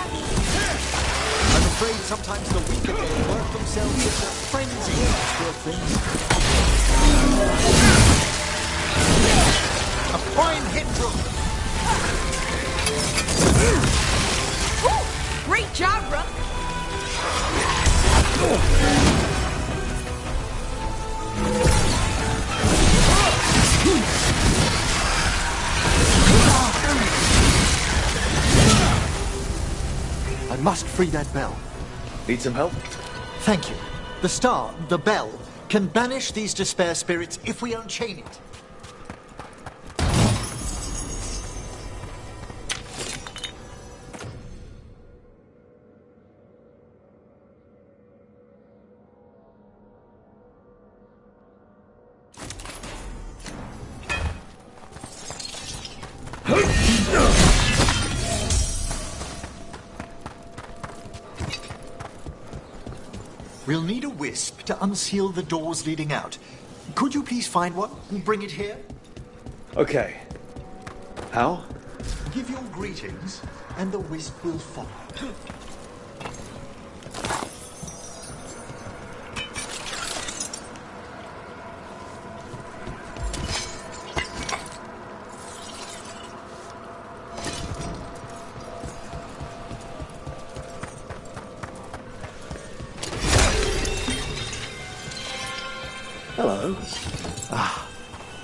I'm afraid sometimes the weaker men work themselves into frenzy, poor things. A fine hit, Brooke. Great job, Rook! I must free that bell. Need some help? Thank you. The star, the bell, can banish these despair spirits if we unchain it. We'll need a wisp to unseal the doors leading out. Could you please find one and bring it here? Okay. How? Give your greetings, and the wisp will follow. Hello.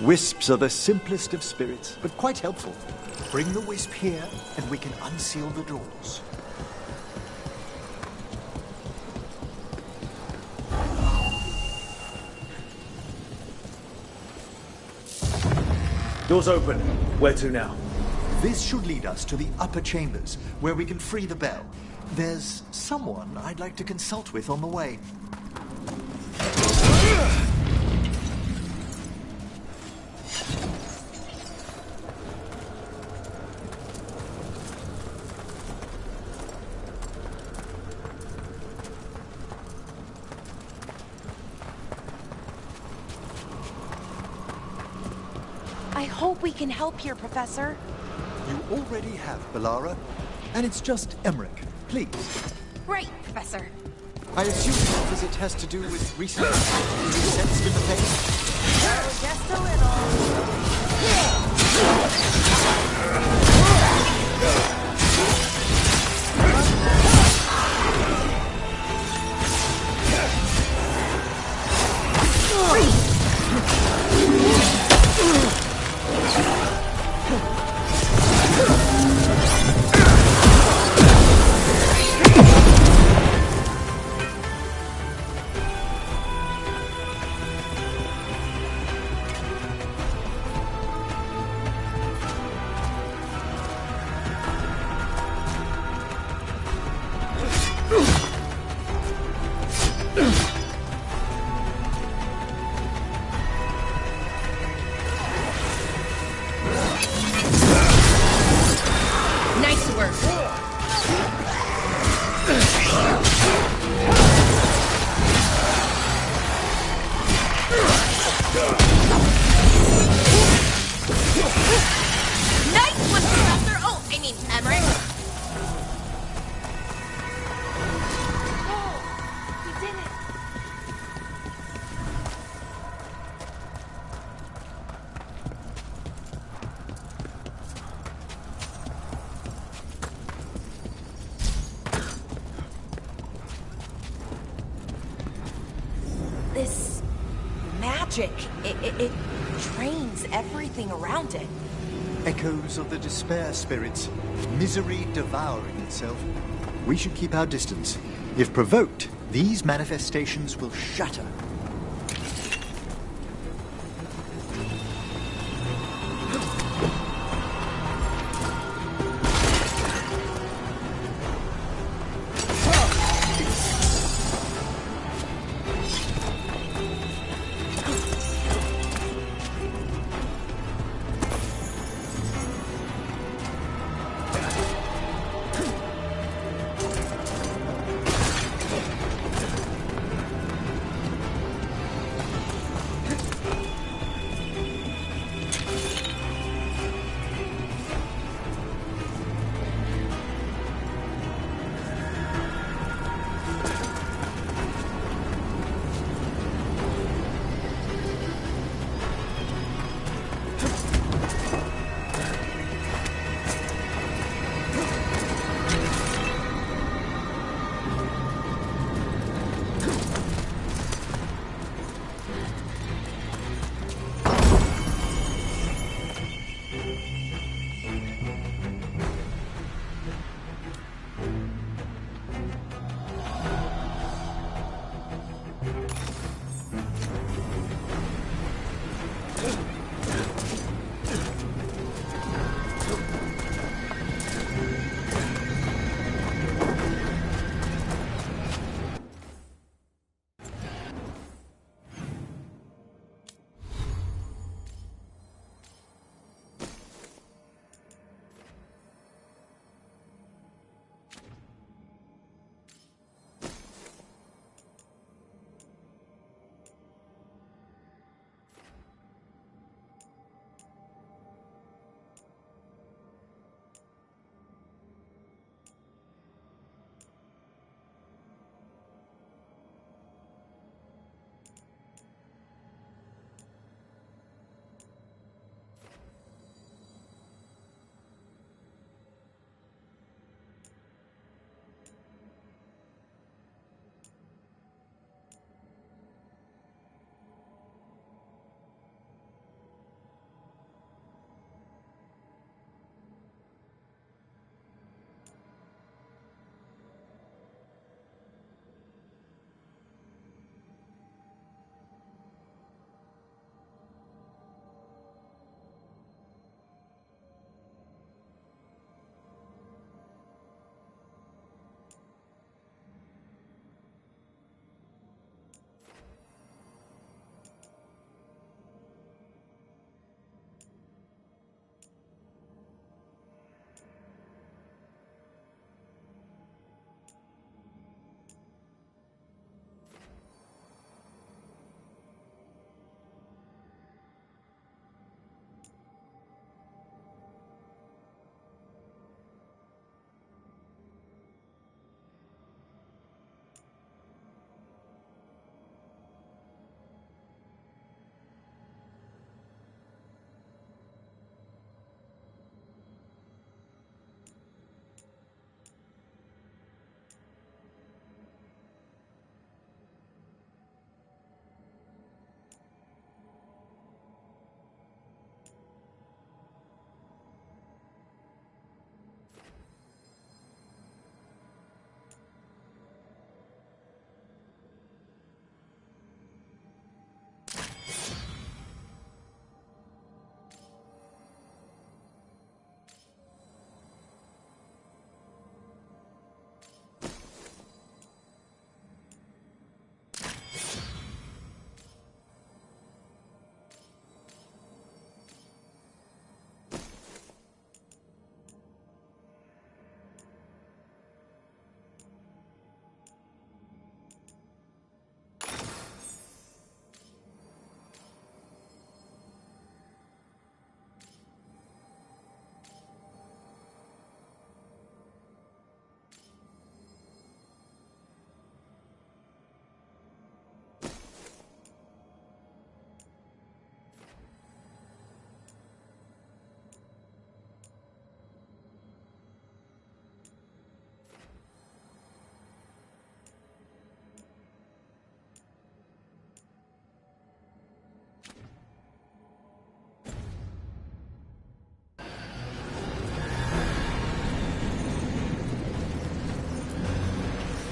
Wisps are the simplest of spirits, but quite helpful. Bring the wisp here, and we can unseal the doors. Door's open. Where to now? This should lead us to the upper chambers, where we can free the bell. There's someone I'd like to consult with on the way. I hope we can help here, Professor. You already have, Balara. And it's just Emmerich. Please. Right, Professor. I assume your visit has to do with recent sensed in the pain? Oh, just a little. Nice work. Nice one, Professor! Oh, I mean, Emmerich. Oh, we did it. This magic, it drains everything around it. Echoes of the despair spirits, misery devouring itself. We should keep our distance. If provoked, these manifestations will shatter.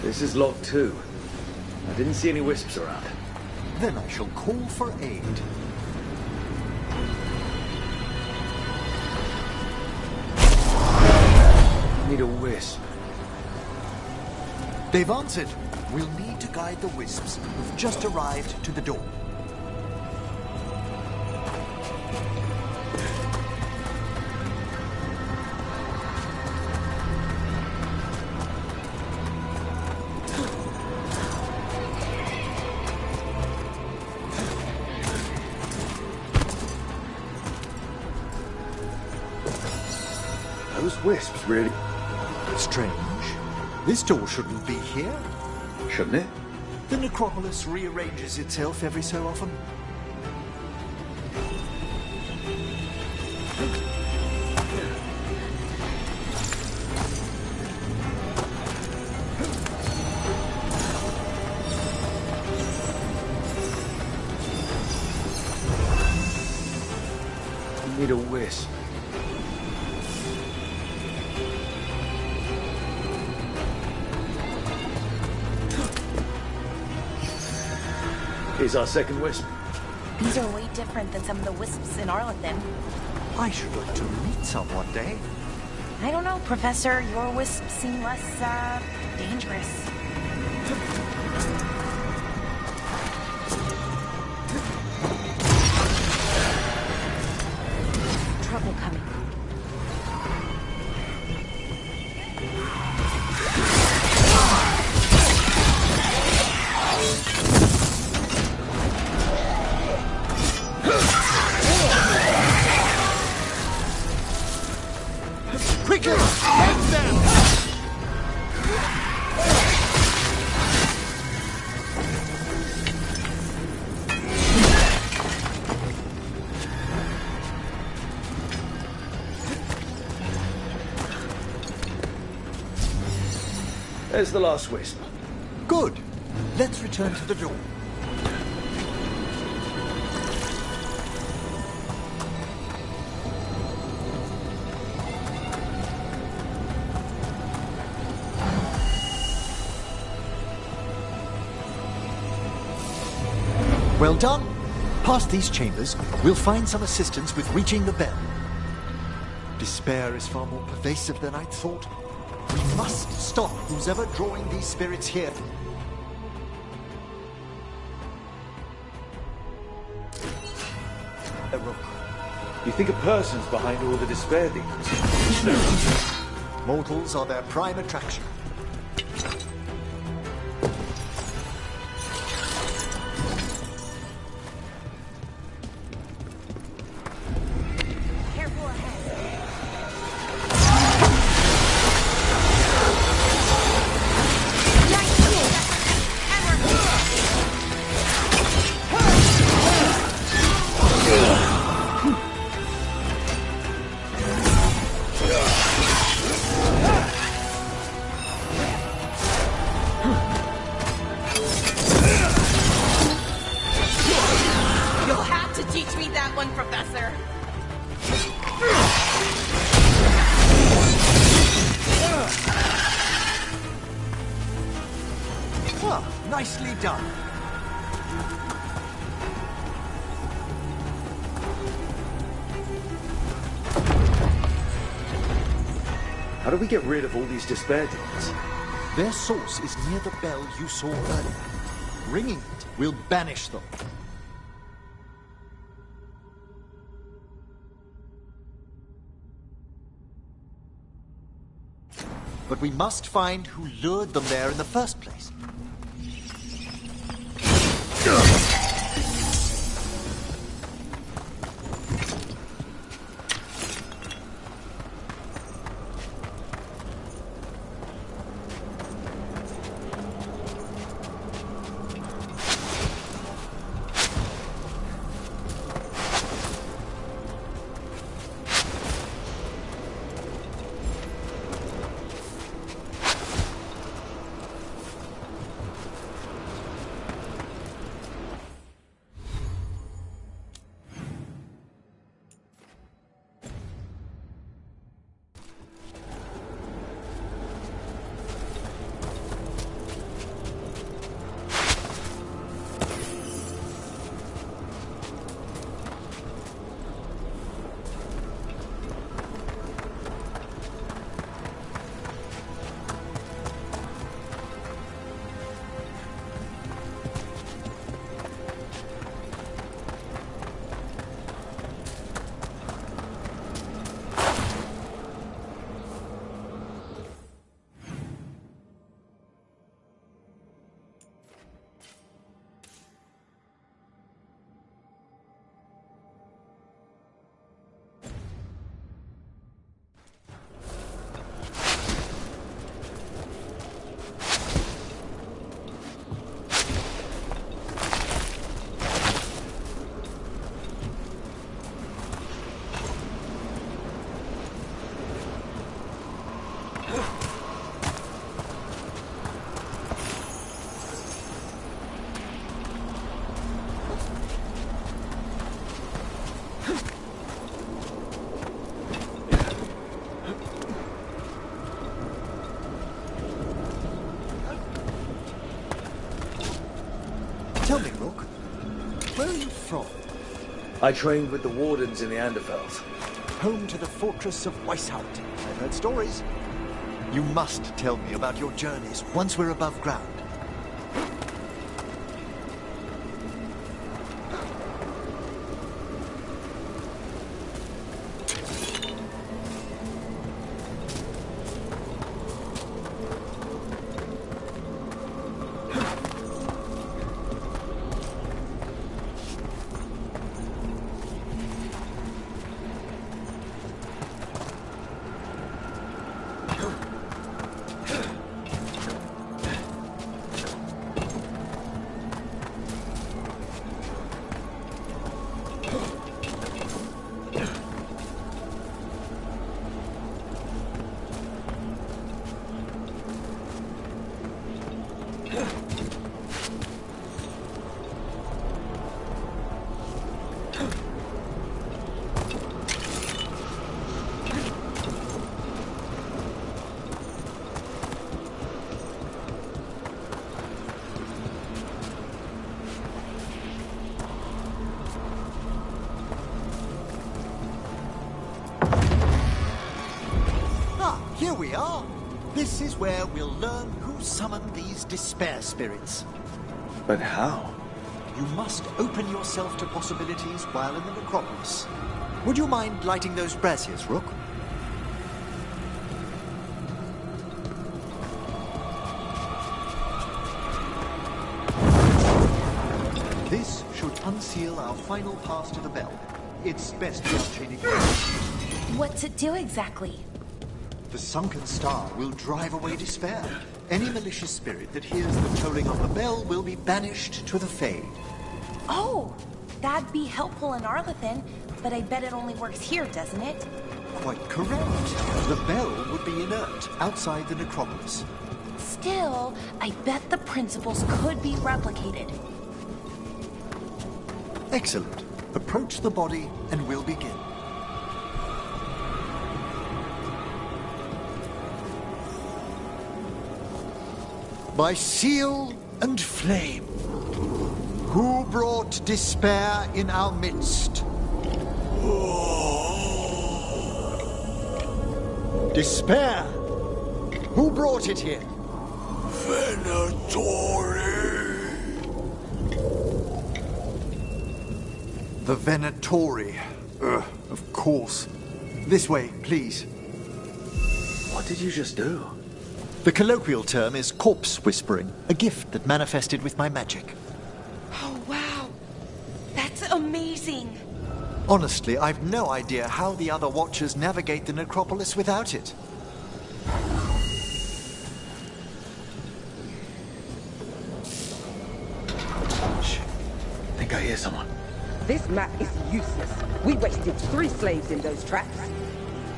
This is log 2. I didn't see any wisps around. Then I shall call for aid. Need a wisp. They've answered. We'll need to guide the wisps who've just arrived to the door. Those wisps really... Strange. This door shouldn't be here. Shouldn't it? The necropolis rearranges itself every so often. Need a wisp. Here's our second wisp. These are way different than some of the wisps in Arlington. I should like to meet some one day. I don't know, Professor. Your wisps seem less, dangerous. Trouble coming. Quickly! Head them! There's the last wisp. Good. Let's return to the door. Well done. Past these chambers, we'll find some assistance with reaching the bell. Despair is far more pervasive than I'd thought. We must stop who's ever drawing these spirits here. You think a person's behind all the despair demons? Mortals are their prime attraction. Careful ahead. You'll have to teach me that one, Professor. Ah, nicely done. How do we get rid of all these despair demons? Their source is near the bell you saw earlier. Ringing it will banish them. But we must find who lured them there in the first place. Tell me, Rook, where are you from? I trained with the wardens in the Anderfeld. Home to the fortress of Weishaupt. I've heard stories. You must tell me about your journeys once we're above ground. Here we are. This is where we'll learn who summoned these despair spirits. But how? You must open yourself to possibilities while in the necropolis. Would you mind lighting those braziers, Rook? This should unseal our final pass to the bell. It's best we unchain it. What's it do exactly? The sunken star will drive away despair. Any malicious spirit that hears the tolling of the bell will be banished to the Fade. Oh, that'd be helpful in Arlethan, but I bet it only works here, doesn't it? Quite correct. The bell would be inert outside the necropolis. Still, I bet the principles could be replicated. Excellent. Approach the body and we'll begin. By seal and flame, who brought despair in our midst? Despair! Who brought it here? Venatori. The Venatori. Of course. This way, please. What did you just do? The colloquial term is corpse whispering, a gift that manifested with my magic. Oh, wow. That's amazing. Honestly, I've no idea how the other Watchers navigate the necropolis without it. Shh. I think I hear someone. This map is useless. We wasted 3 slaves in those traps.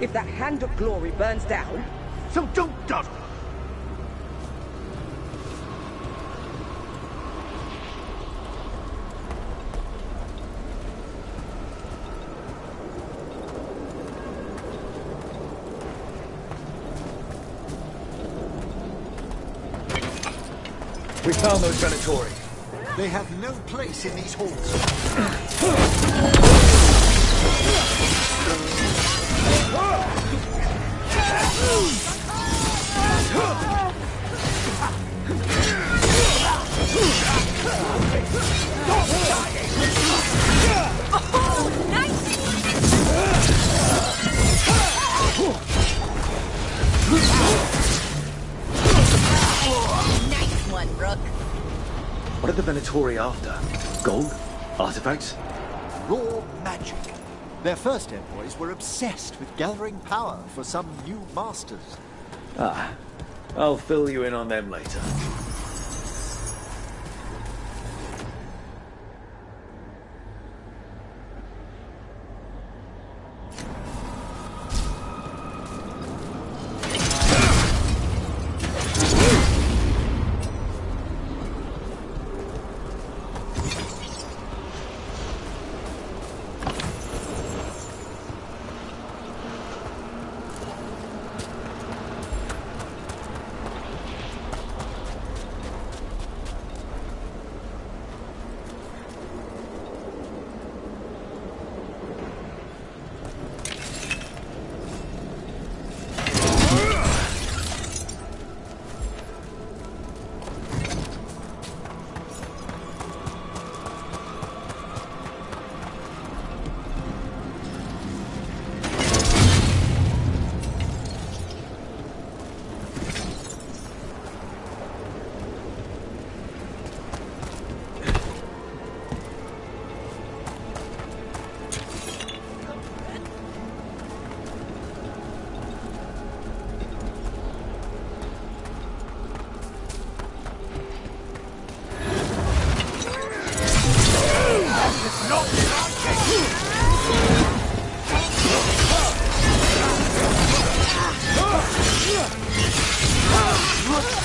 If that Hand of Glory burns down... So don't dawdle. We found those Venatori. They have no place in these halls. Oh, nice! Nice one, Rook. What are the Venatori after? Gold? Artifacts? Raw magic. Their first envoys were obsessed with gathering power for some new masters. Ah, I'll fill you in on them later.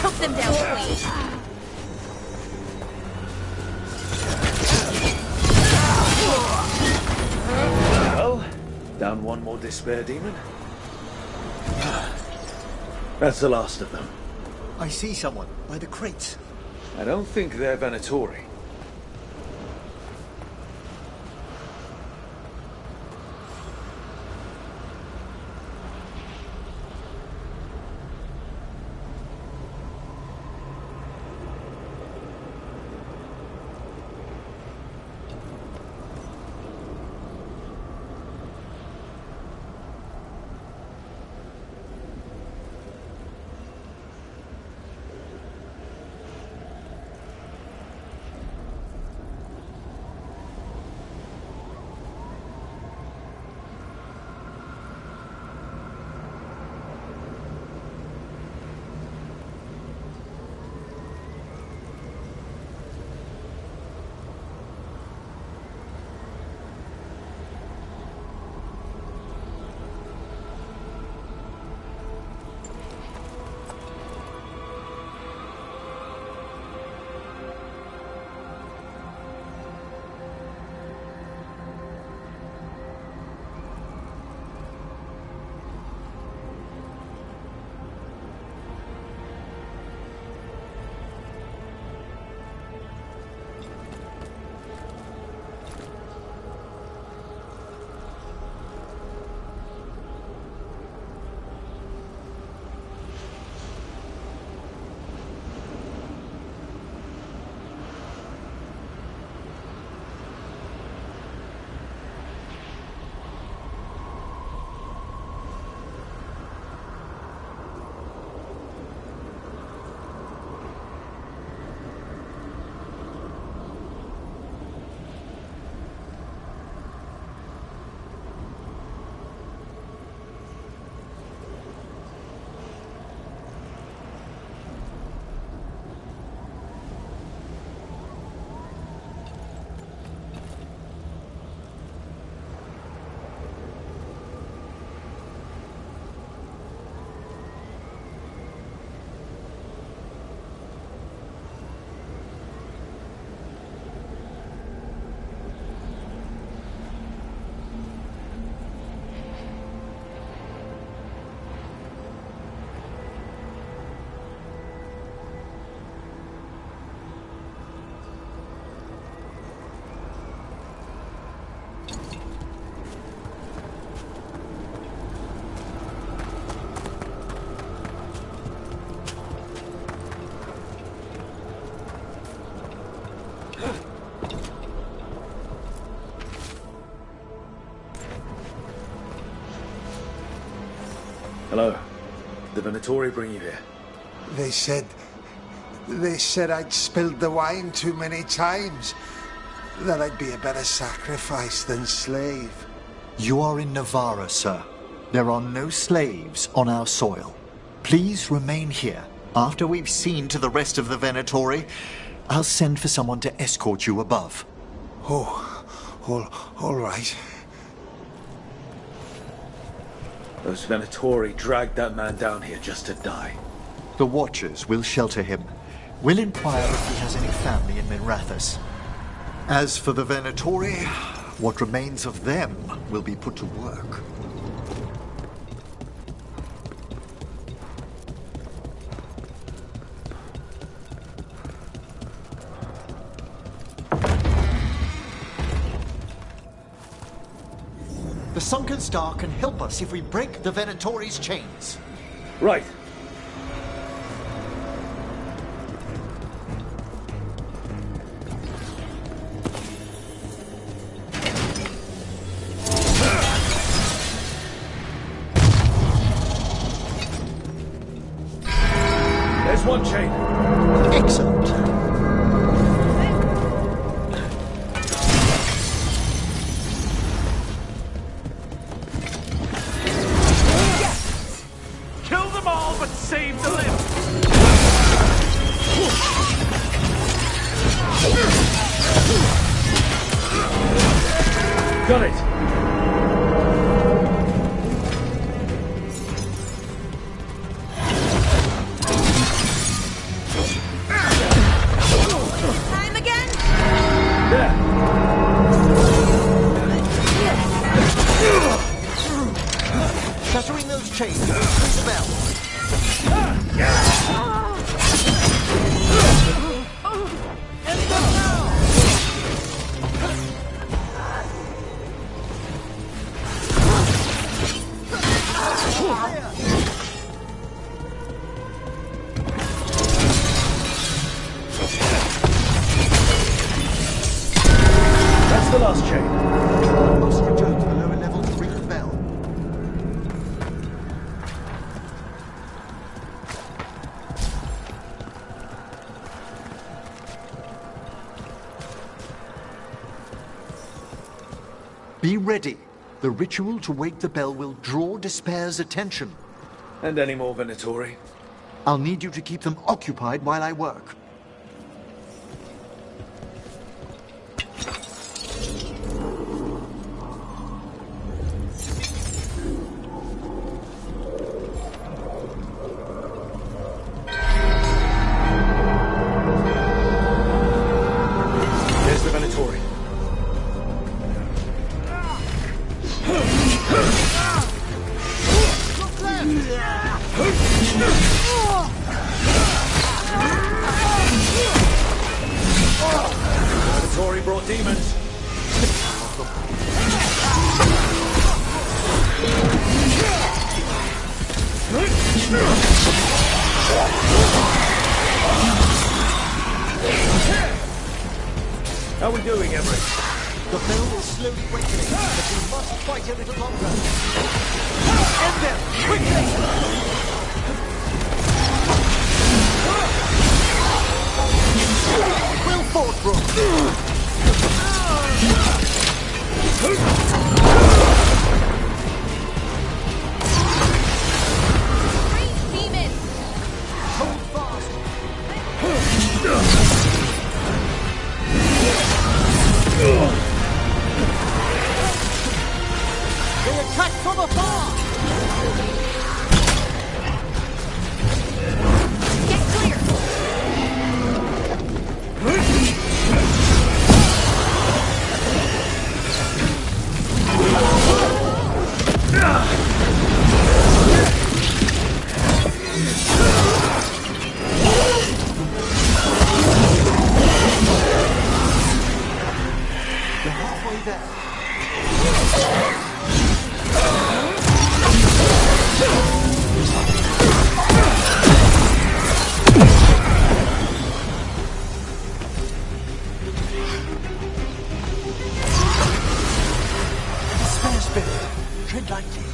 Choke them down, please. Well, down one more despair demon. That's the last of them. I see someone by the crates. I don't think they're Venatori. Hello. Did the Venatori bring you here? They said I'd spilled the wine too many times. That I'd be a better sacrifice than slave. You are in Navarra, sir. There are no slaves on our soil. Please remain here. After we've seen to the rest of the Venatori, I'll send for someone to escort you above. All right. Those Venatori dragged that man down here just to die. The Watchers will shelter him. We'll inquire if he has any family in Minrathous. As for the Venatori, what remains of them will be put to work. The Sunken Star can help us if we break the Venatori's chains. Right. There's one chain. Excellent. Kill them all, but save the limb. Got it. last chain. I must return to the lower level to ring the bell. Be ready. The ritual to wake the bell will draw Despair's attention. And any more Venatori? I'll need you to keep them occupied while I work. There's the Venatori. Venatori brought demons. How are we doing, Emery? The bell is slowly wakening, but we must fight a little longer. End them, quickly! Will fort room! Great demon! Hold fast! They attack from afar! Get clear! You're halfway there. Despair spirit, tread lightly.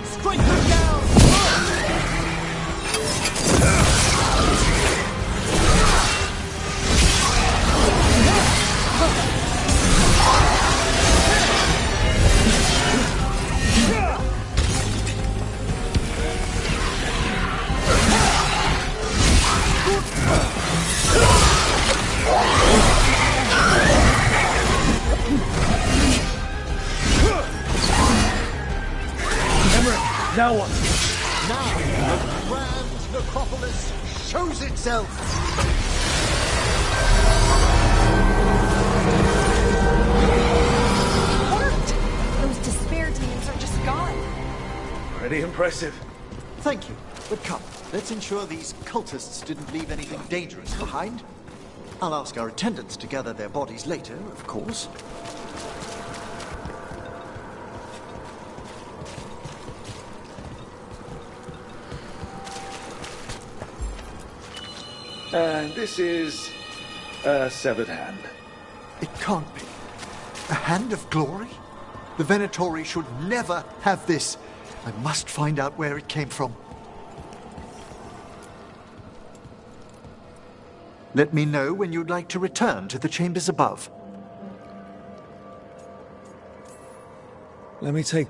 Strike them down! Emery, now what? Now, the grand necropolis shows itself! Worked! Those despair demons are just gone. Pretty impressive. Thank you, but come, let's ensure these cultists didn't leave anything dangerous behind. I'll ask our attendants to gather their bodies later, of course. And this is a severed hand. It can't be. A hand of glory? The Venatori should never have this. I must find out where it came from. Let me know when you'd like to return to the chambers above. Let me take...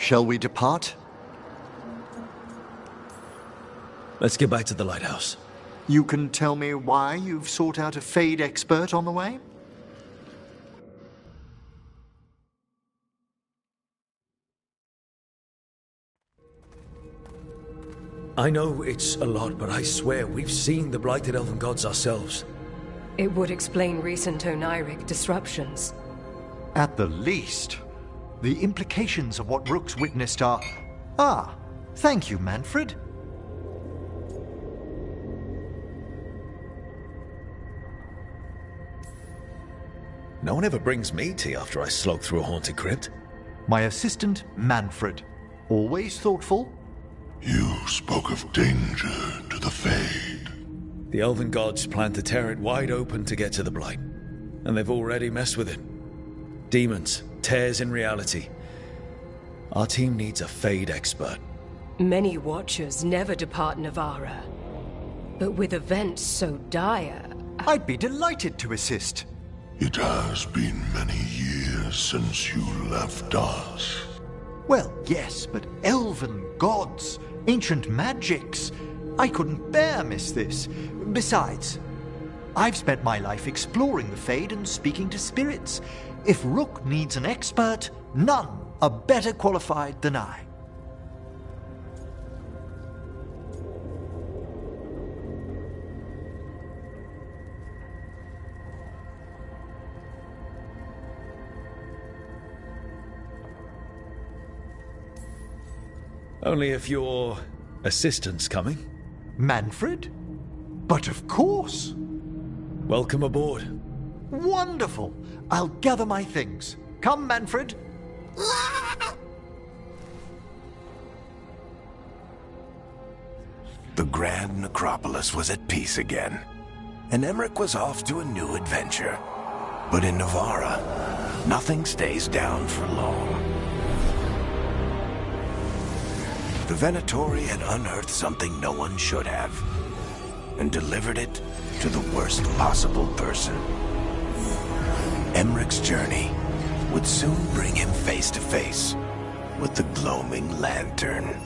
Shall we depart? Let's get back to the lighthouse. You can tell me why you've sought out a Fade expert on the way? I know it's a lot, but I swear we've seen the blighted elven gods ourselves. It would explain recent Oniric disruptions. At the least. The implications of what Rook's witnessed are... Ah, thank you, Manfred. No one ever brings me tea after I slog through a haunted crypt. My assistant, Manfred. Always thoughtful. You spoke of danger to the Fade. The elven gods plan to tear it wide open to get to the blight. And they've already messed with it. Demons, tears in reality. Our team needs a Fade expert. Many Watchers never depart Navarra. But with events so dire... I'd be delighted to assist. It has been many years since you left us. Well, yes, but elven gods, ancient magics. I couldn't bear miss this. Besides, I've spent my life exploring the Fade and speaking to spirits. If Rook needs an expert, none are better qualified than I. Only if your assistant's coming. Manfred? But of course! Welcome aboard. Wonderful! I'll gather my things. Come, Manfred. The Grand Necropolis was at peace again, and Emmerich was off to a new adventure. But in Navarra, nothing stays down for long. The Venatori had unearthed something no one should have, and delivered it to the worst possible person. Emmerich's journey would soon bring him face to face with the gloaming lantern.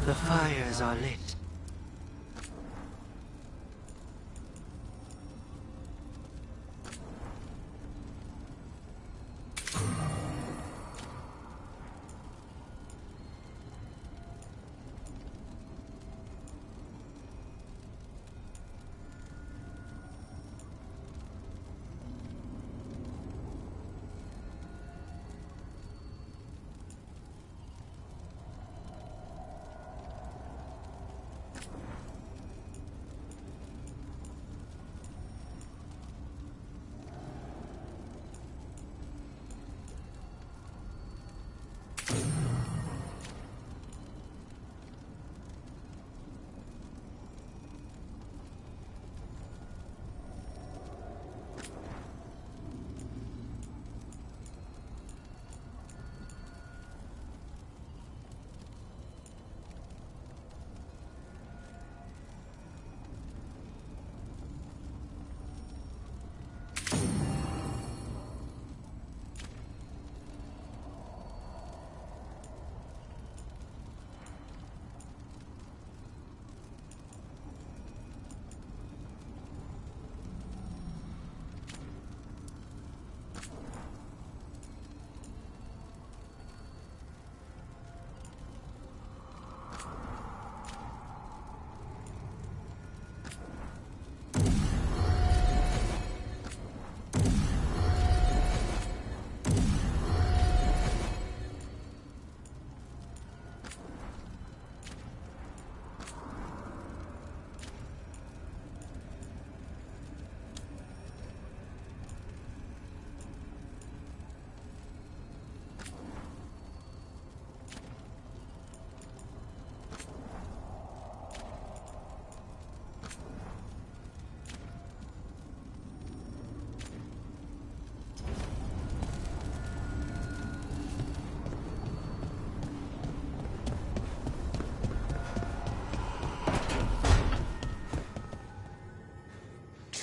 The fires are lit.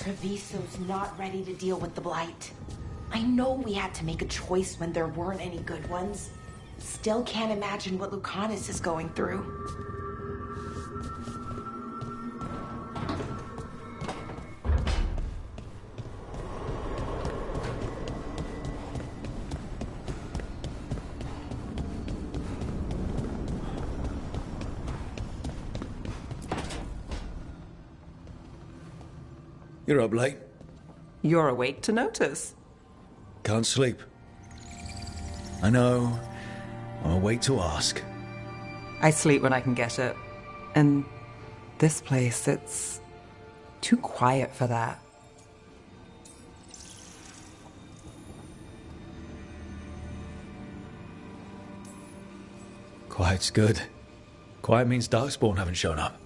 Treviso's not ready to deal with the Blight. I know we had to make a choice when there weren't any good ones. Still can't imagine what Lucanus is going through. You're up late. You're awake to notice. Can't sleep. I know. I'll wait to ask. I sleep when I can get it. And this place, it's too quiet for that. Quiet's good. Quiet means Darkspawn haven't shown up.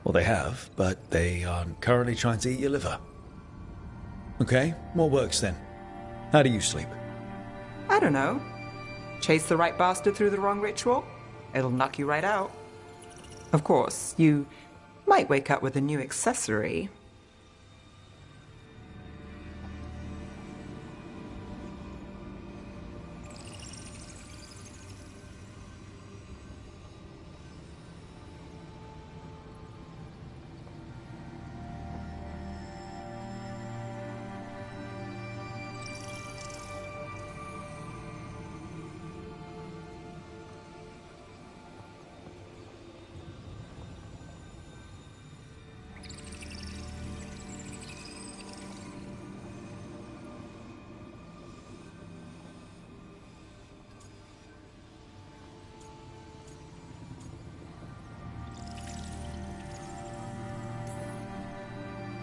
Well, they have, but they are currently trying to eat your liver. Okay, what works then? How do you sleep? I don't know. Chase the right bastard through the wrong ritual? It'll knock you right out. Of course, you might wake up with a new accessory.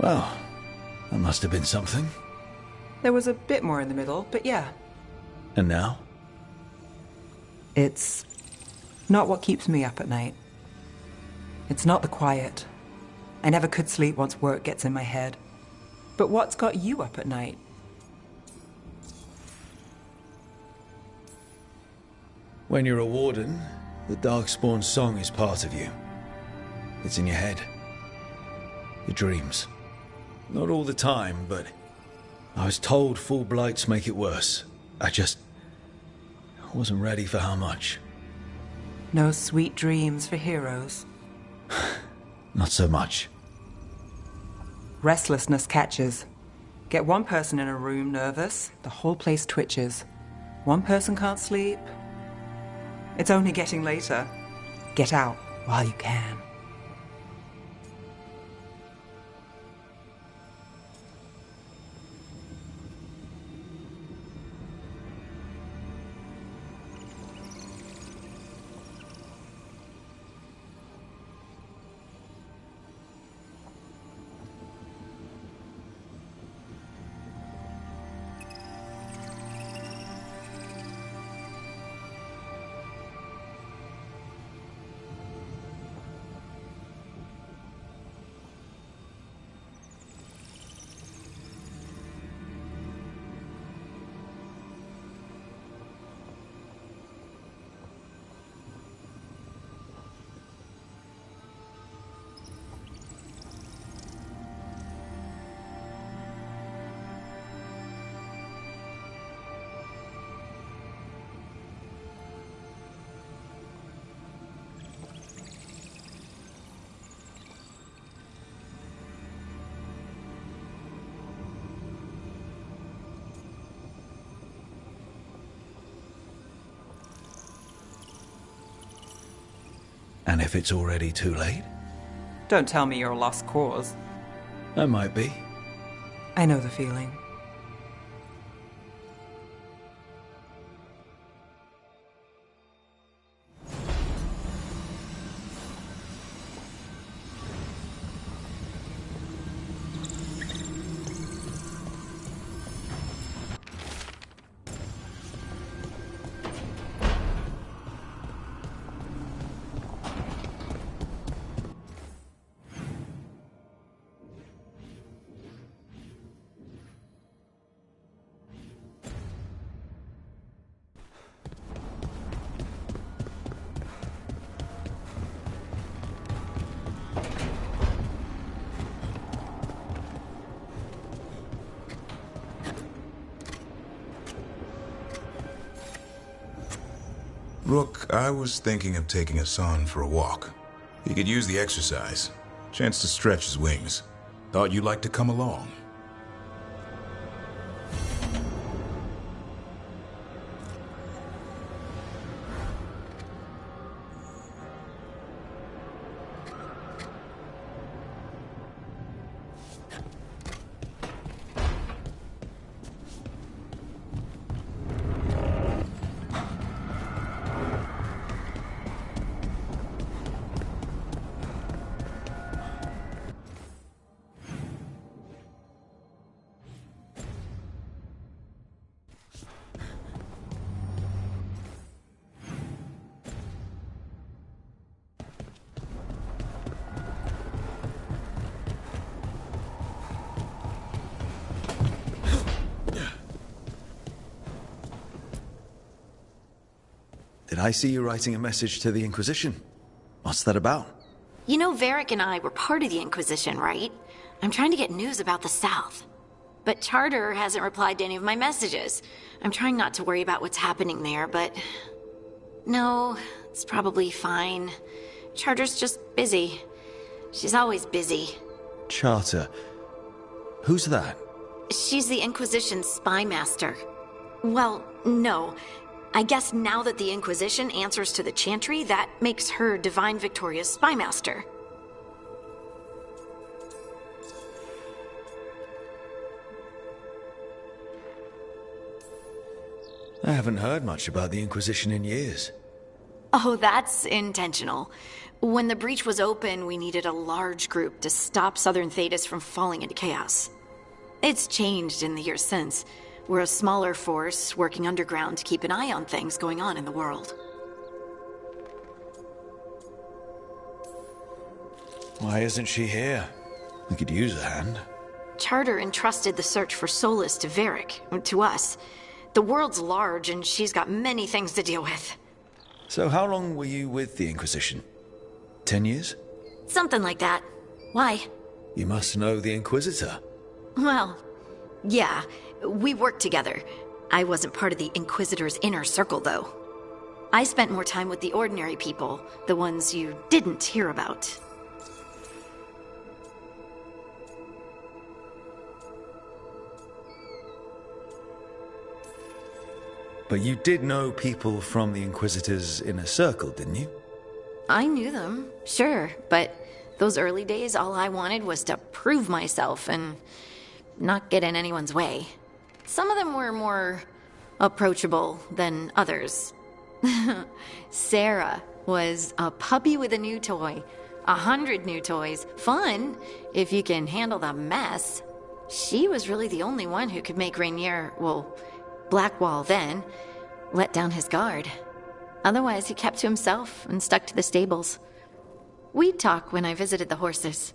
Well, that must have been something. There was a bit more in the middle, but yeah. And now? It's not what keeps me up at night. It's not the quiet. I never could sleep once work gets in my head. But what's got you up at night? When you're a warden, the Darkspawn song is part of you. It's in your head. Your dreams. Not all the time, but I was told full blights make it worse. I wasn't ready for how much. No sweet dreams for heroes. Not so much. Restlessness catches. Get one person in a room nervous, the whole place twitches. One person can't sleep. It's only getting later. Get out while you can. And if it's already too late? Don't tell me you're a lost cause. I might be. I know the feeling. Rook, I was thinking of taking Hassan for a walk. He could use the exercise. Chance to stretch his wings. Thought you'd like to come along. Did I see you writing a message to the Inquisition? What's that about? You know, Varric and I were part of the Inquisition, right? I'm trying to get news about the South. But Charter hasn't replied to any of my messages. I'm trying not to worry about what's happening there, but... No, it's probably fine. Charter's just busy. She's always busy. Charter? Who's that? She's the Inquisition's spy master. Well, no. I guess now that the Inquisition answers to the Chantry, that makes her Divine Victoria's spy master. I haven't heard much about the Inquisition in years. Oh, that's intentional. When the breach was open, we needed a large group to stop Southern Thedas from falling into chaos. It's changed in the years since. We're a smaller force working underground to keep an eye on things going on in the world. Why isn't she here? We could use a hand. Charter entrusted the search for Solus to Varric, to us. The world's large and she's got many things to deal with. So how long were you with the Inquisition? 10 years? Something like that. Why? You must know the Inquisitor. Well, yeah. We worked together. I wasn't part of the Inquisitor's inner circle, though. I spent more time with the ordinary people, the ones you didn't hear about. But you did know people from the Inquisitor's inner circle, didn't you? I knew them, sure, but those early days, all I wanted was to prove myself and not get in anyone's way. Some of them were more approachable than others. Sarah was a puppy with a new toy. 100 new toys. Fun, if you can handle the mess. She was really the only one who could make Rainier, well, Blackwall then, let down his guard. Otherwise, he kept to himself and stuck to the stables. We'd talk when I visited the horses.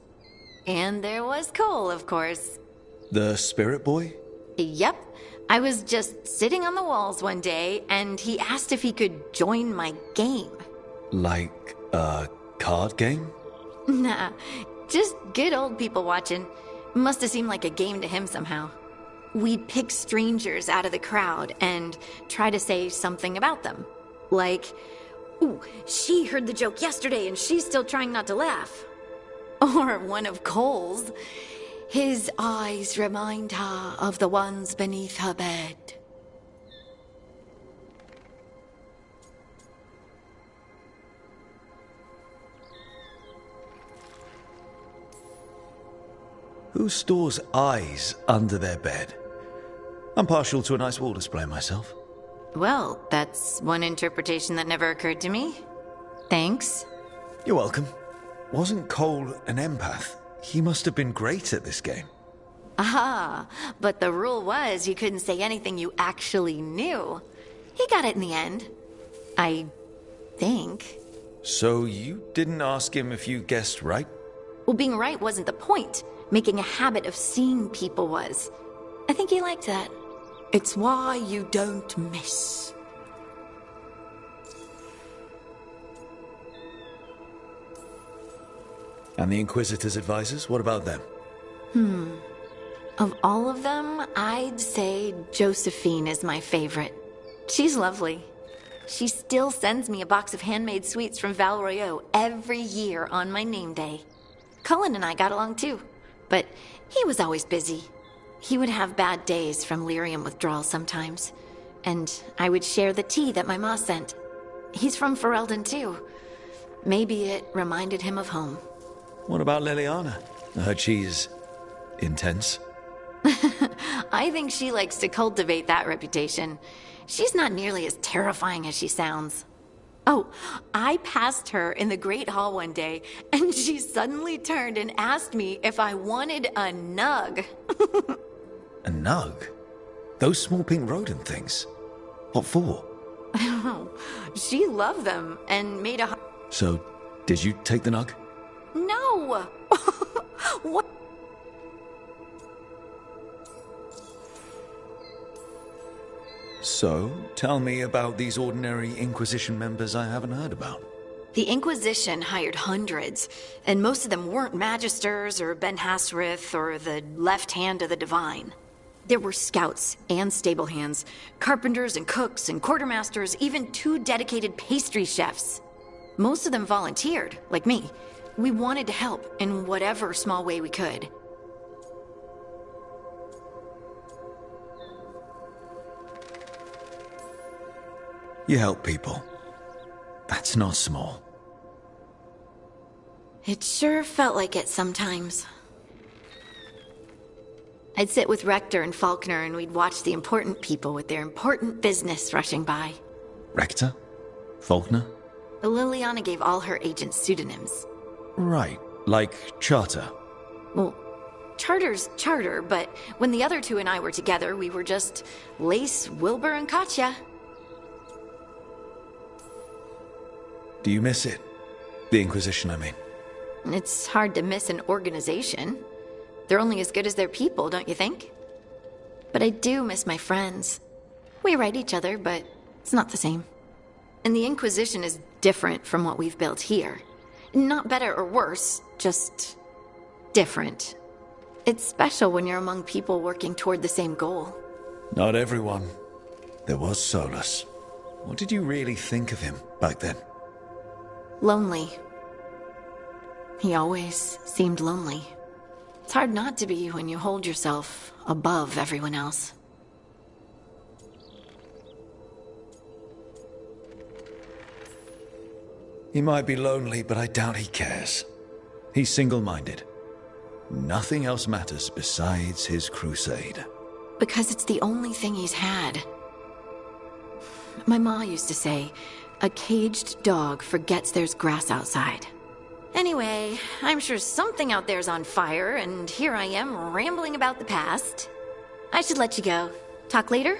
And there was Cole, of course. The spirit boy? Yep. I was just sitting on the walls one day, and he asked if he could join my game. Like a card game? Nah, just good old people watching. Must have seemed like a game to him somehow. We'd pick strangers out of the crowd and try to say something about them. Like, ooh, she heard the joke yesterday and she's still trying not to laugh. Or one of Cole's. His eyes remind her of the ones beneath her bed. Who stores eyes under their bed? I'm partial to a nice wall display myself. Well, that's one interpretation that never occurred to me. Thanks. You're welcome. Wasn't Cole an empath? He must have been great at this game. Ah, but the rule was you couldn't say anything you actually knew. He got it in the end. I think. So you didn't ask him if you guessed right? Well, being right wasn't the point. Making a habit of seeing people was. I think he liked that. It's why you don't miss. And the Inquisitor's advisors, what about them? Of all of them, I'd say Josephine is my favorite. She's lovely. She still sends me a box of handmade sweets from Val Royeaux every year on my name day. Cullen and I got along too, but he was always busy. He would have bad days from lyrium withdrawal sometimes, and I would share the tea that my ma sent. He's from Ferelden too. Maybe it reminded him of home. What about Liliana? I heard she's intense. I think she likes to cultivate that reputation. She's not nearly as terrifying as she sounds. Oh, I passed her in the Great Hall one day, and she suddenly turned and asked me if I wanted a nug. A nug? Those small pink rodent things? What for? She loved them and made a... So, did you take the nug? No! What? So, tell me about these ordinary Inquisition members I haven't heard about. The Inquisition hired hundreds, and most of them weren't Magisters or Ben Hasrith or the left hand of the Divine. There were scouts and stable hands, carpenters and cooks and quartermasters, even 2 dedicated pastry chefs. Most of them volunteered, like me. We wanted to help in whatever small way we could. You help people. That's not small. It sure felt like it sometimes. I'd sit with Rector and Faulkner and we'd watch the important people with their important business rushing by. Rector? Faulkner? Liliana gave all her agents pseudonyms. Right, like Charter. Well, Charter's Charter, but when the other 2 and I were together, we were just Lace, Wilbur, and Katya. Do you miss it? The Inquisition, I mean. It's hard to miss an organization. They're only as good as their people, don't you think? But I do miss my friends. We write each other, but it's not the same. And the Inquisition is different from what we've built here. Not better or worse, just different. It's special when you're among people working toward the same goal. Not everyone. There was Solus. What did you really think of him back then? Lonely. He always seemed lonely. It's hard not to be when you hold yourself above everyone else. He might be lonely, but I doubt he cares. He's single-minded. Nothing else matters besides his crusade. Because it's the only thing he's had. My ma used to say, a caged dog forgets there's grass outside. Anyway, I'm sure something out there's on fire, and here I am rambling about the past. I should let you go. Talk later?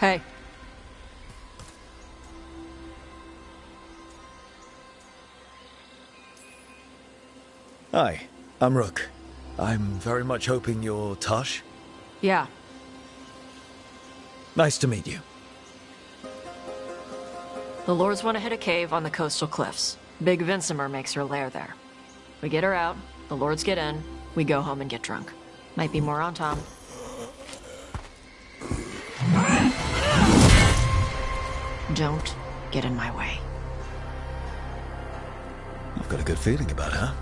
Hey. Hi, I'm Rook. I'm very much hoping you're Tosh. Yeah. Nice to meet you. The Lords want to hit a cave on the coastal cliffs. Big Vincimer makes her lair there. We get her out, the Lords get in, we go home and get drunk. Might be more on Tom. Don't get in my way. I've got a good feeling about her.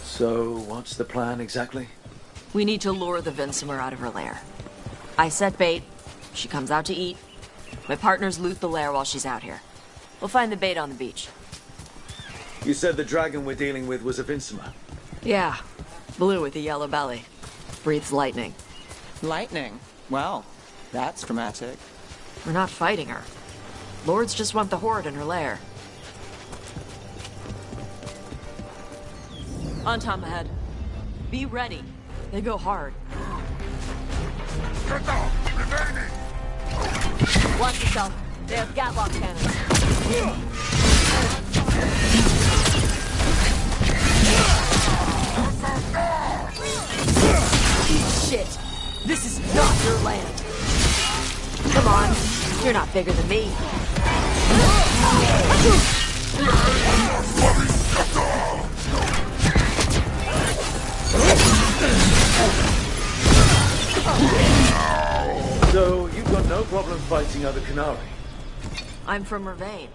So, what's the plan exactly? We need to lure the Vincimer out of her lair. I set bait, she comes out to eat. My partners loot the lair while she's out here. We'll find the bait on the beach. You said the dragon we're dealing with was a Vincimer. Yeah, blue with a yellow belly. Breathes lightning. Lightning? Well, that's dramatic. We're not fighting her. Lords just want the horde in her lair. On Tom ahead. Be ready. They go hard. Watch yourself. They have Gatlock cannons. Shit! This is not your land. Come on. You're not bigger than me. So, you've got no problem fighting other Qunari? I'm from Mervain.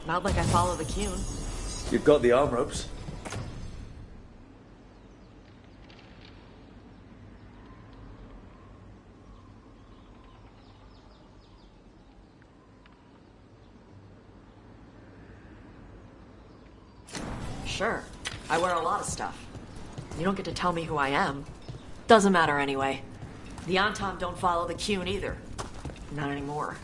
Not like I follow the Qun. You've got the arm ropes. Sure. I wear a lot of stuff. You don't get to tell me who I am. Doesn't matter anyway. The Antom don't follow the Qun either. Not anymore.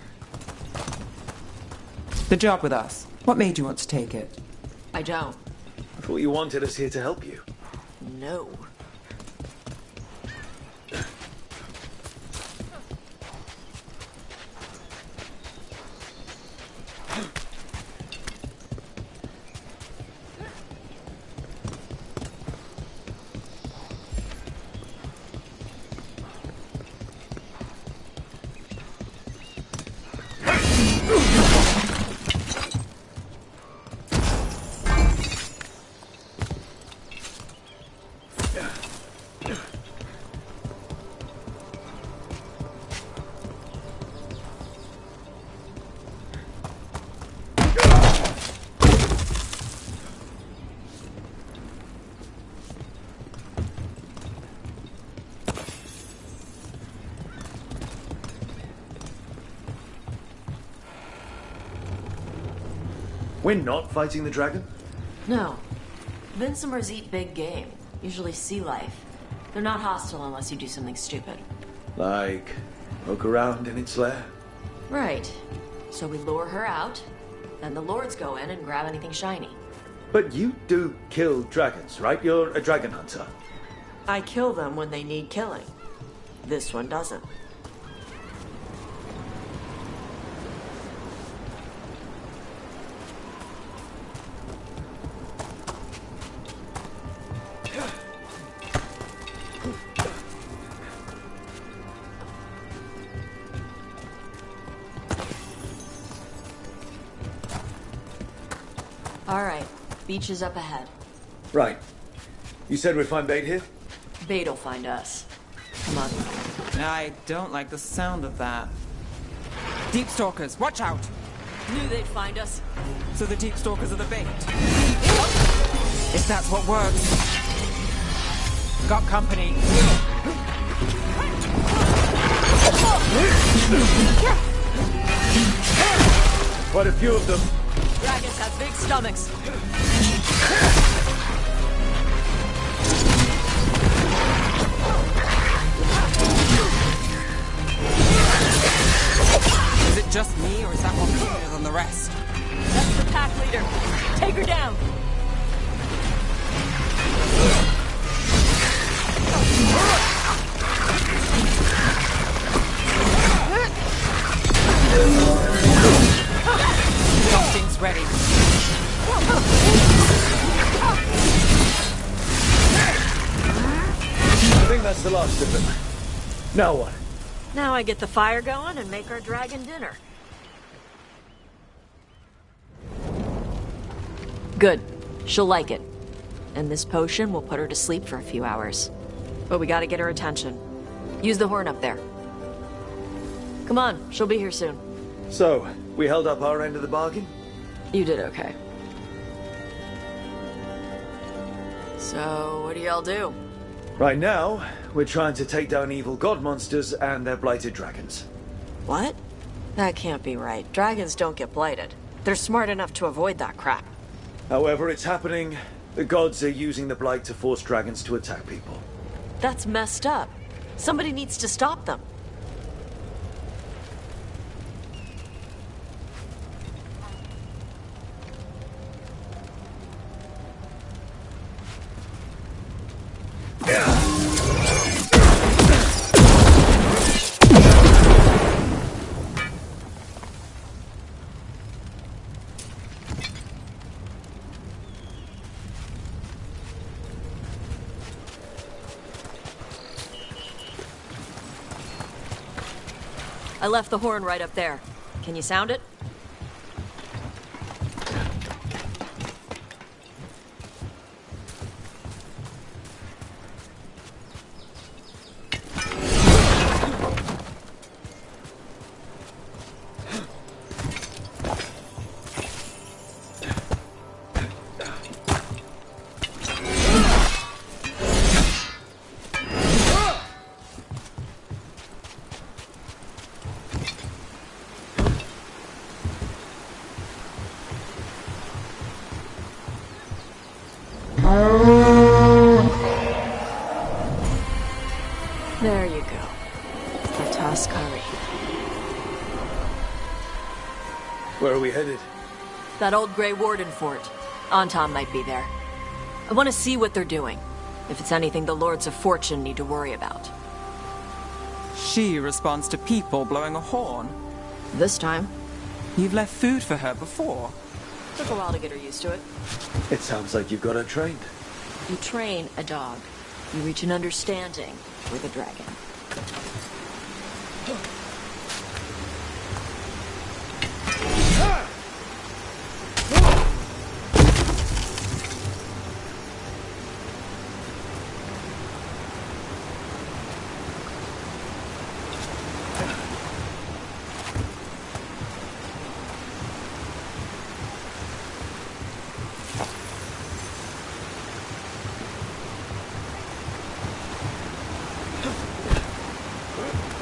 The job with us. What made you want to take it? I don't. I thought you wanted us here to help you. No. We're not fighting the dragon? No. Vincimers eat big game, usually sea life. They're not hostile unless you do something stupid. Like, poke around in its lair? Right. So we lure her out, then the Lords go in and grab anything shiny. But you do kill dragons, right? You're a dragon hunter. I kill them when they need killing. This one doesn't. All right, beach is up ahead. Right. You said we'd find bait here? Bait'll find us. Come on. I don't like the sound of that. Deep Stalkers, watch out! Knew they'd find us. So the Deep Stalkers are the bait. If that's what works. Got company. Quite a few of them. Dragons have big stomachs. Is it just me, or is that one bigger than the rest? That's the pack leader. Take her down. the last of them. Now what? Now I get the fire going and make our dragon dinner. Good. She'll like it. And this potion will put her to sleep for a few hours. But we gotta get her attention. Use the horn up there. Come on, she'll be here soon. So, we held up our end of the bargain? You did okay. So, what do y'all do? Right now, we're trying to take down evil god monsters and their blighted dragons. What? That can't be right. Dragons don't get blighted. They're smart enough to avoid that crap. However it's happening, the gods are using the blight to force dragons to attack people. That's messed up. Somebody needs to stop them. I left the horn right up there. Can you sound it? There you go. The Tuskari. Where are we headed? That old Grey Warden fort. Anton might be there. I want to see what they're doing. If it's anything the Lords of Fortune need to worry about. She responds to people blowing a horn. This time. You've left food for her before. Took a while to get her used to it. It sounds like you've got her trained. You train a dog. You reach an understanding with a dragon.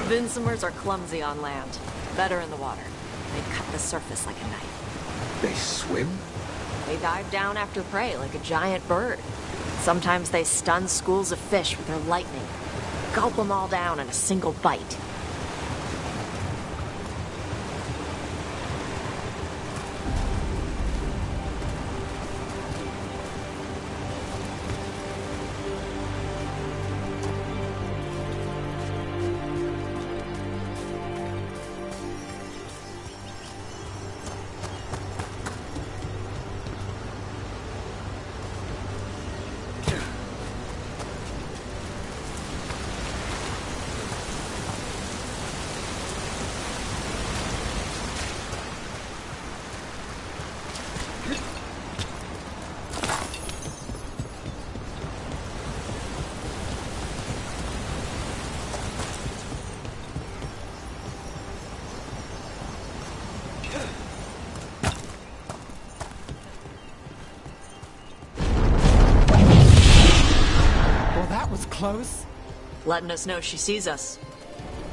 Vinsomers are clumsy on land, better in the water. They cut the surface like a knife. They swim? They dive down after prey like a giant bird. Sometimes they stun schools of fish with their lightning. Gulp them all down in a single bite. Close? Letting us know she sees us.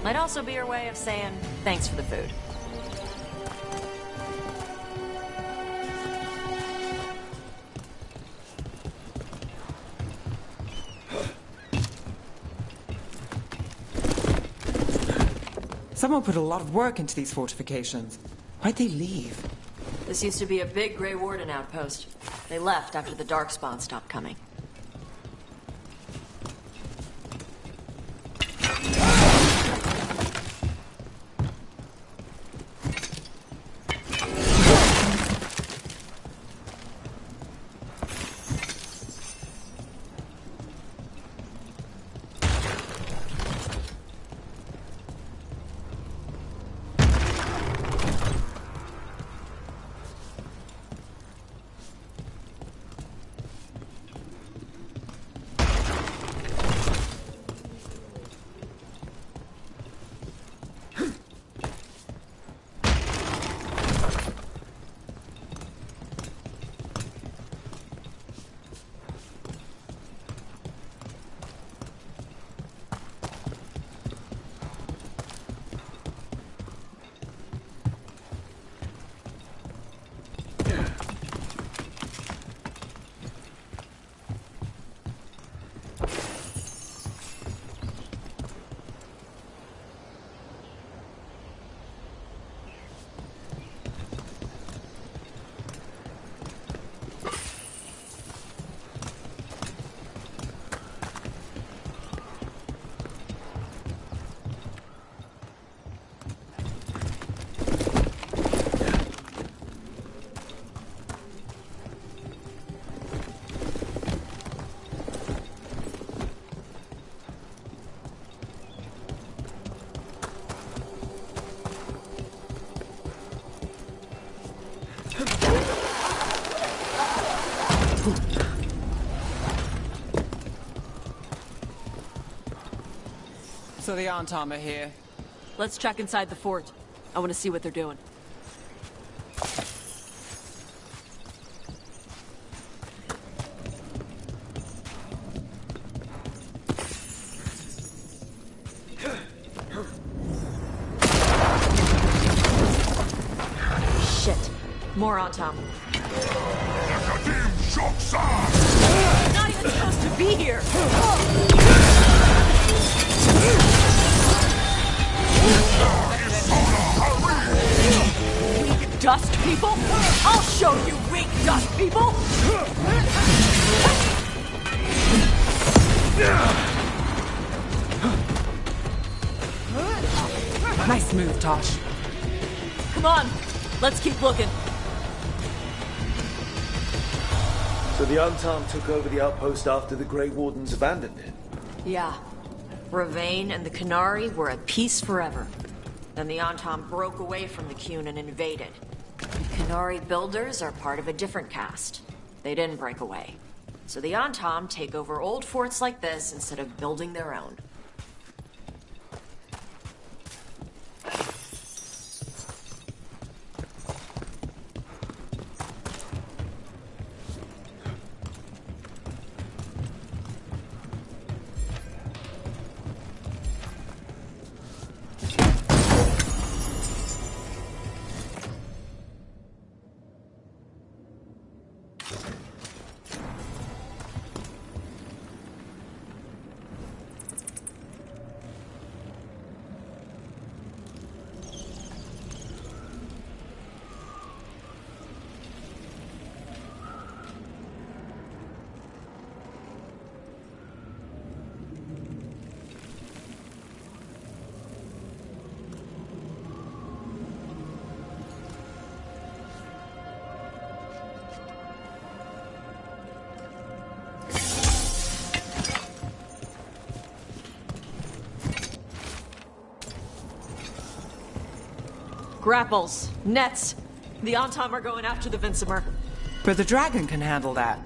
Might also be her way of saying thanks for the food. Someone put a lot of work into these fortifications. Why'd they leave? This used to be a big Grey Warden outpost. They left after the Darkspawn stopped coming. So the Antam are here. Let's check inside the fort. I want to see what they're doing. Shit. More Antam. Not even supposed to be here! Weak dust people? I'll show you weak dust people! Nice move, Tosh. Come on, let's keep looking. So the Antam took over the outpost after the Grey Wardens abandoned it? Yeah. Ravane and the Canary were at peace forever. Then the Antam broke away from the Qun and invaded. The Canary builders are part of a different caste. They didn't break away. So the Antam take over old forts like this instead of building their own. Grapples, nets. The Antam are going after the Vinsimer. But the dragon can handle that.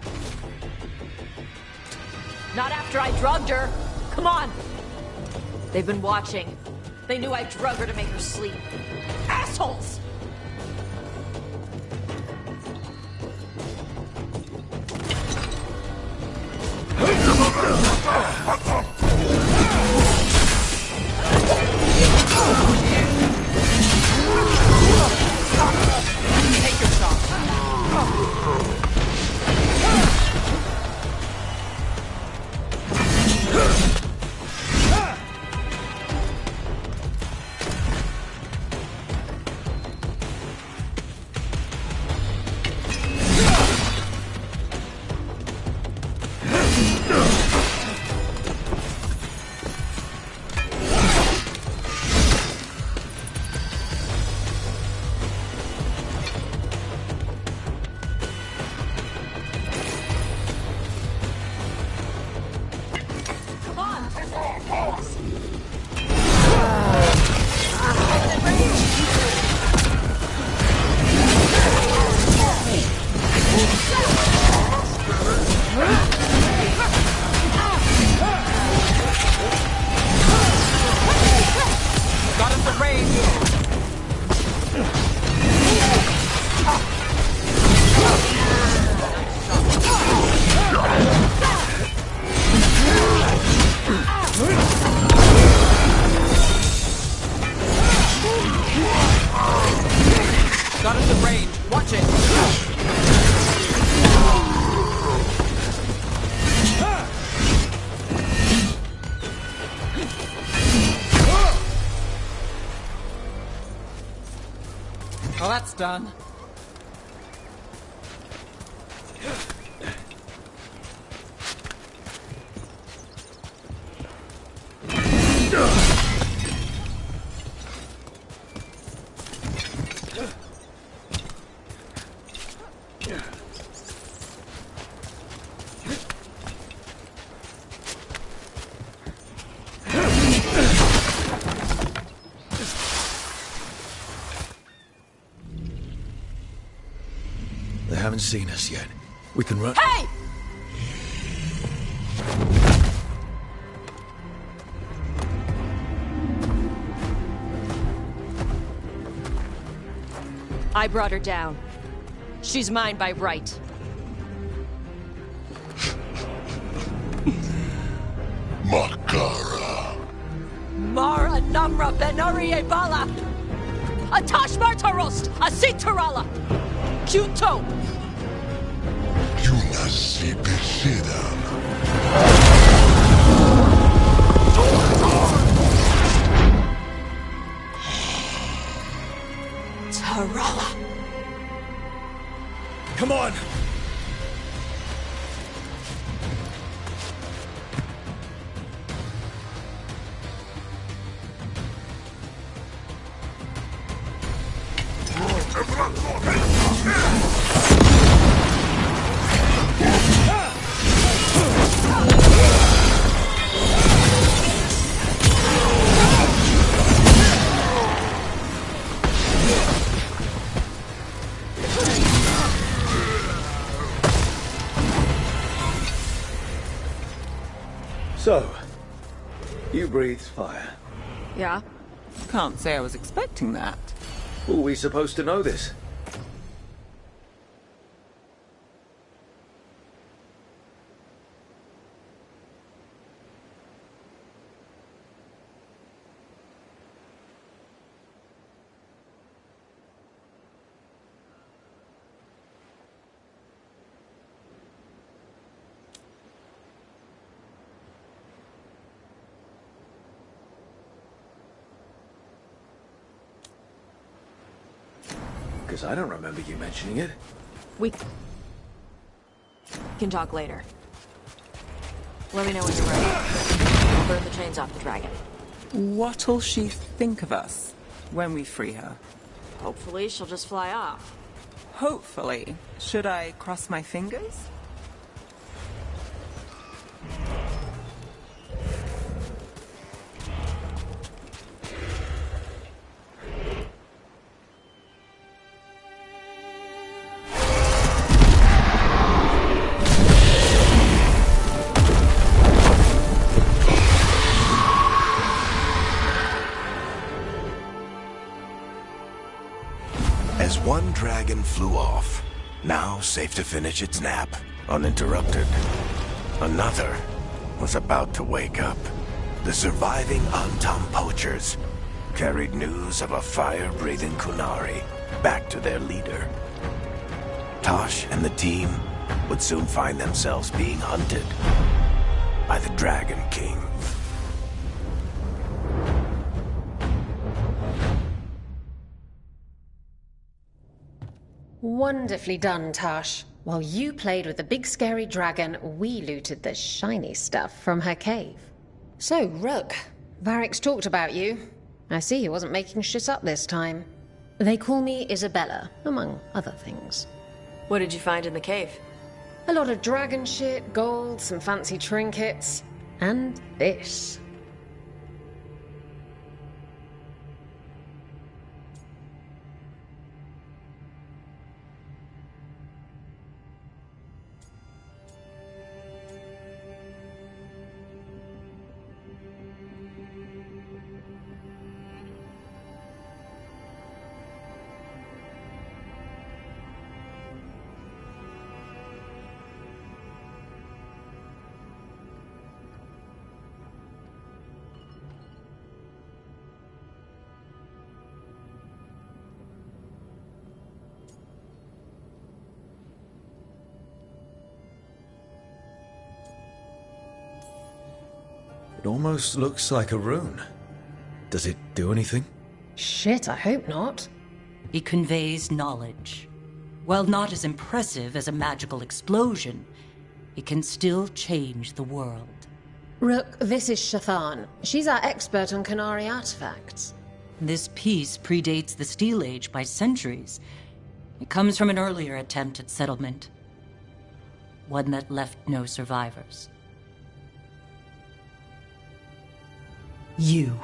Not after I drugged her. Come on. They've been watching. They knew I drug her to make her sleep. Assholes! Take your shot. Got us in range. Watch it. Well, that's done. They haven't seen us yet. We can run. Hey! I brought her down. She's mine by right. Makara. Mara Namra Benarie Bala! Atash Martarost! Asitarala! Kyuto! Yunasi Besidan. Tarala! Come on! So, you breathed fire. Yeah? Can't say I was expecting that. Were we supposed to know this? Because I don't remember you mentioning it. We can talk later. Let me know when you're ready. I'll burn the chains off the dragon. What'll she think of us when we free her? Hopefully she'll just fly off. Hopefully. Should I cross my fingers? As one dragon flew off, now safe to finish its nap, uninterrupted, another was about to wake up. The surviving Antam poachers carried news of a fire-breathing Kunari back to their leader. Tosh and the team would soon find themselves being hunted by the Dragon King. Wonderfully done, Tash. While you played with the big scary dragon, we looted the shiny stuff from her cave. So, Rook, Varric's talked about you. I see he wasn't making shit up this time. They call me Isabella, among other things. What did you find in the cave? A lot of dragon shit, gold, some fancy trinkets, and this. It almost looks like a rune. Does it do anything? Shit, I hope not. It conveys knowledge. While not as impressive as a magical explosion, it can still change the world. Rook, this is Shathan. She's our expert on Kunari artifacts. This piece predates the Steel Age by centuries. It comes from an earlier attempt at settlement. One that left no survivors. You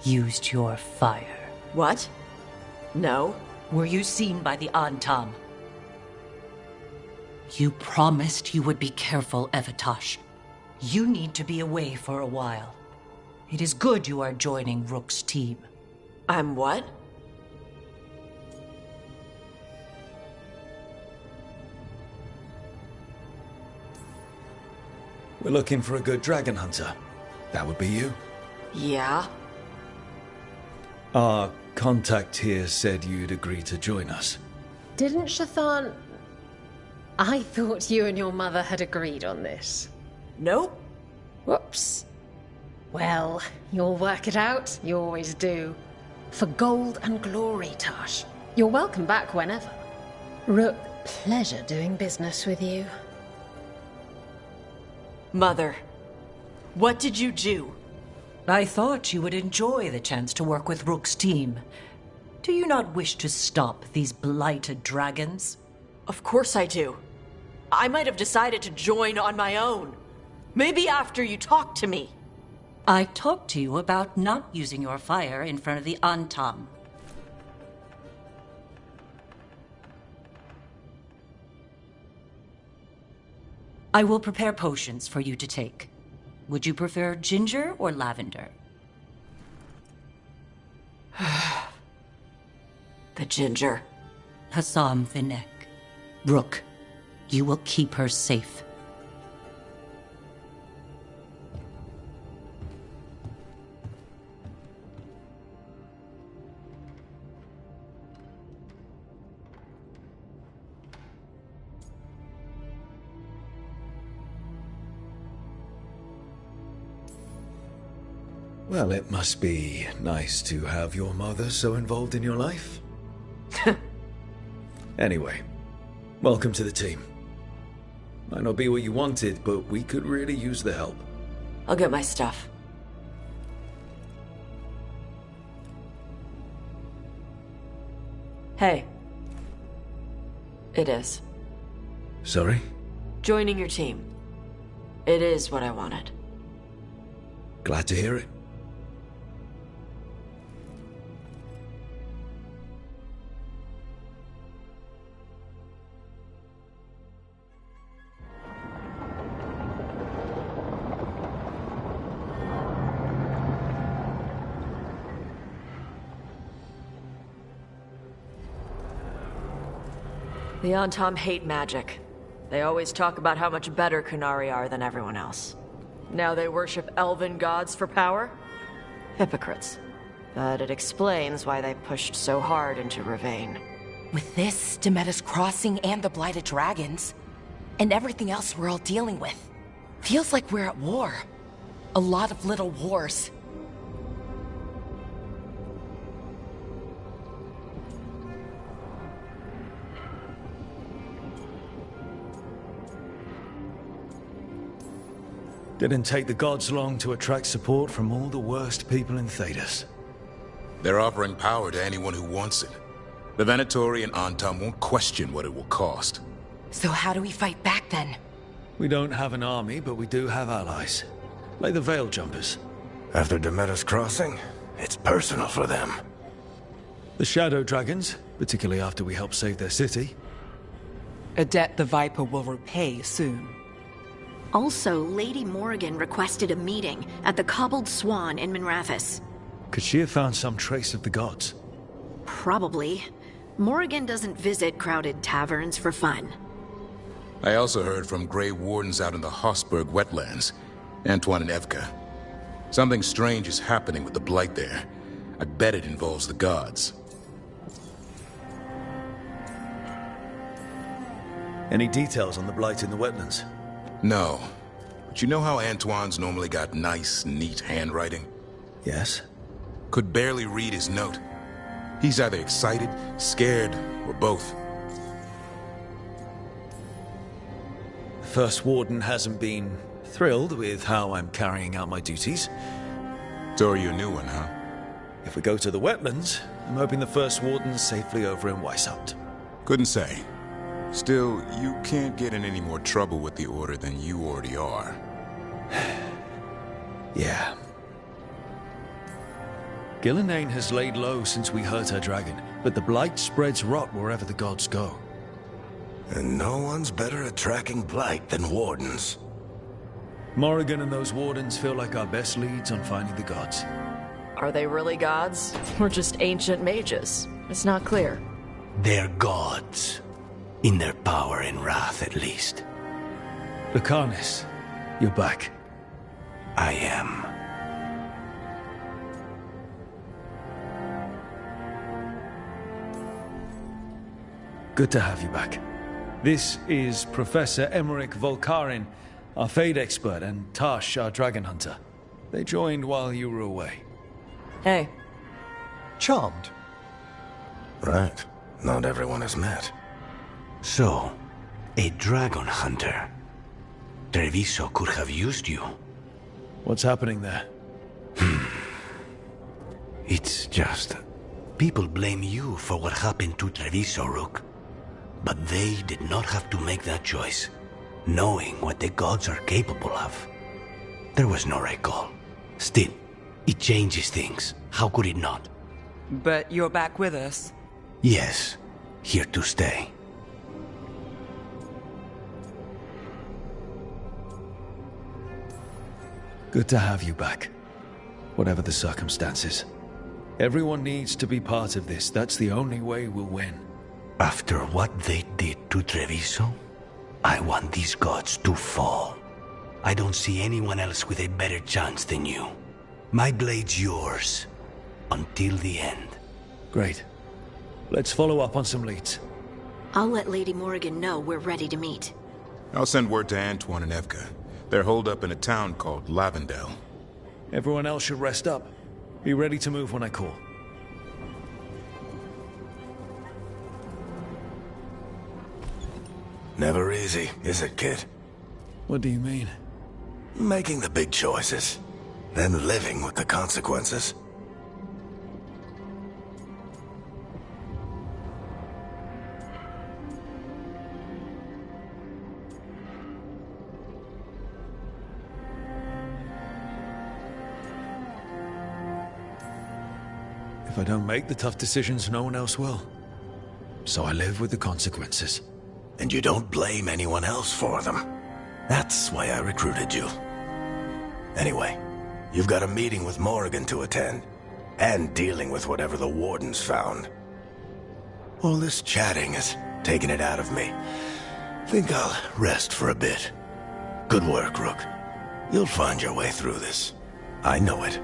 used your fire. What? No. Were you seen by the Antam? You promised you would be careful, Evatosh. You need to be away for a while. It is good you are joining Rook's team. I'm what? We're looking for a good dragon hunter. That would be you. Yeah? Our contact here said you'd agree to join us. Didn't Shathan... I thought you and your mother had agreed on this. Nope. Whoops. Well, you'll work it out. You always do. For gold and glory, Tash. You're welcome back whenever. Rook, pleasure doing business with you. Mother, what did you do? I thought you would enjoy the chance to work with Rook's team. Do you not wish to stop these blighted dragons? Of course I do. I might have decided to join on my own. Maybe after you talked to me. I talked to you about not using your fire in front of the Antam. I will prepare potions for you to take. Would you prefer ginger or lavender? The ginger. Hassam Vinek. Rook, you will keep her safe. Well, it must be nice to have your mother so involved in your life. Anyway, welcome to the team. Might not be what you wanted, but we could really use the help. I'll get my stuff. Hey. It is. Sorry? Joining your team. It is what I wanted. Glad to hear it. The Antam hate magic. They always talk about how much better Qunari are than everyone else. Now they worship elven gods for power? Hypocrites. But it explains why they pushed so hard into Ravain. With this, Demeter's Crossing and the Blighted Dragons, and everything else we're all dealing with, feels like we're at war. A lot of little wars. Didn't take the gods long to attract support from all the worst people in Thedas. They're offering power to anyone who wants it. The Venatori and Antam won't question what it will cost. So how do we fight back then? We don't have an army, but we do have allies. Like the Veil Jumpers. After Demeter's Crossing, it's personal for them. The Shadow Dragons, particularly after we helped save their city. A debt the Viper will repay soon. Also, Lady Morrigan requested a meeting at the Cobbled Swan in Minrathous. Could she have found some trace of the gods? Probably. Morrigan doesn't visit crowded taverns for fun. I also heard from Grey Wardens out in the Hossberg wetlands, Antoine and Evka. Something strange is happening with the Blight there. I bet it involves the gods. Any details on the Blight in the wetlands? No. But you know how Antoine's normally got nice, neat handwriting? Yes. Could barely read his note. He's either excited, scared, or both. The First Warden hasn't been thrilled with how I'm carrying out my duties. So are you a new one, huh? If we go to the wetlands, I'm hoping the First Warden's safely over in Weishaupt. Couldn't say. Still, you can't get in any more trouble with the Order than you already are. Yeah. Gillenane has laid low since we hurt her dragon, but the Blight spreads rot wherever the gods go. And no one's better at tracking blight than wardens. Morrigan and those wardens feel like our best leads on finding the gods. Are they really gods? Or just ancient mages? It's not clear. They're gods. In their power and wrath, at least. Lucanus, you're back. I am. Good to have you back. This is Professor Emmerich Volkarin, our Fade expert, and Tash, our dragon hunter. They joined while you were away. Hey. Charmed. Right. Not everyone has met. So, a dragon hunter. Treviso could have used you. What's happening there? It's just... people blame you for what happened to Treviso, Rook. But they did not have to make that choice, knowing what the gods are capable of. There was no recall. Still, it changes things. How could it not? But you're back with us? Yes, here to stay. Good to have you back, whatever the circumstances. Everyone needs to be part of this. That's the only way we'll win. After what they did to Treviso, I want these gods to fall. I don't see anyone else with a better chance than you. My blade's yours, until the end. Great. Let's follow up on some leads. I'll let Lady Morrigan know we're ready to meet. I'll send word to Antoine and Evka. They're holed up in a town called Lavendel. Everyone else should rest up. Be ready to move when I call. Never easy, is it, kid? What do you mean? Making the big choices, then living with the consequences. If I don't make the tough decisions, no one else will. So I live with the consequences. And you don't blame anyone else for them. That's why I recruited you. Anyway, you've got a meeting with Morrigan to attend, and dealing with whatever the wardens found. All this chatting is taking it out of me. Think I'll rest for a bit. Good work, Rook. You'll find your way through this. I know it.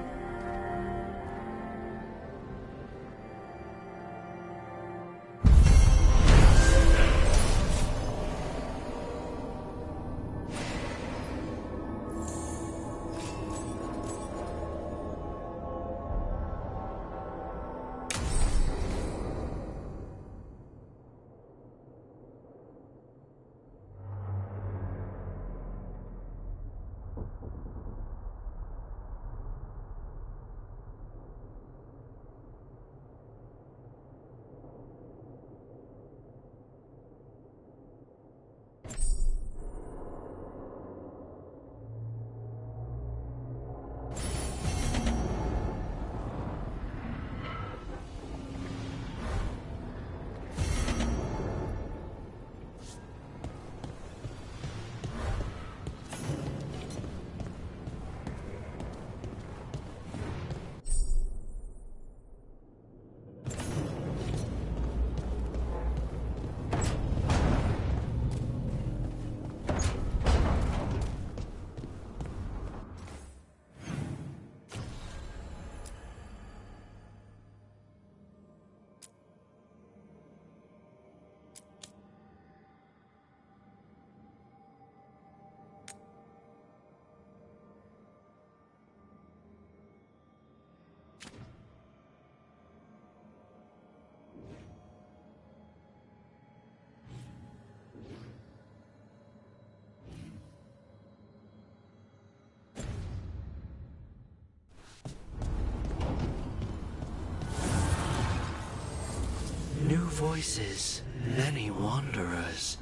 New voices, many wanderers.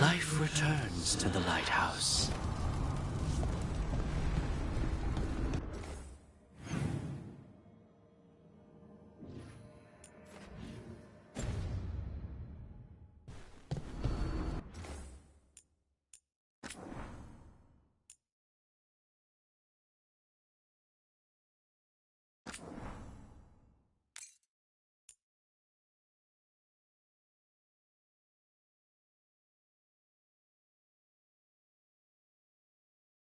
Life returns to the lighthouse.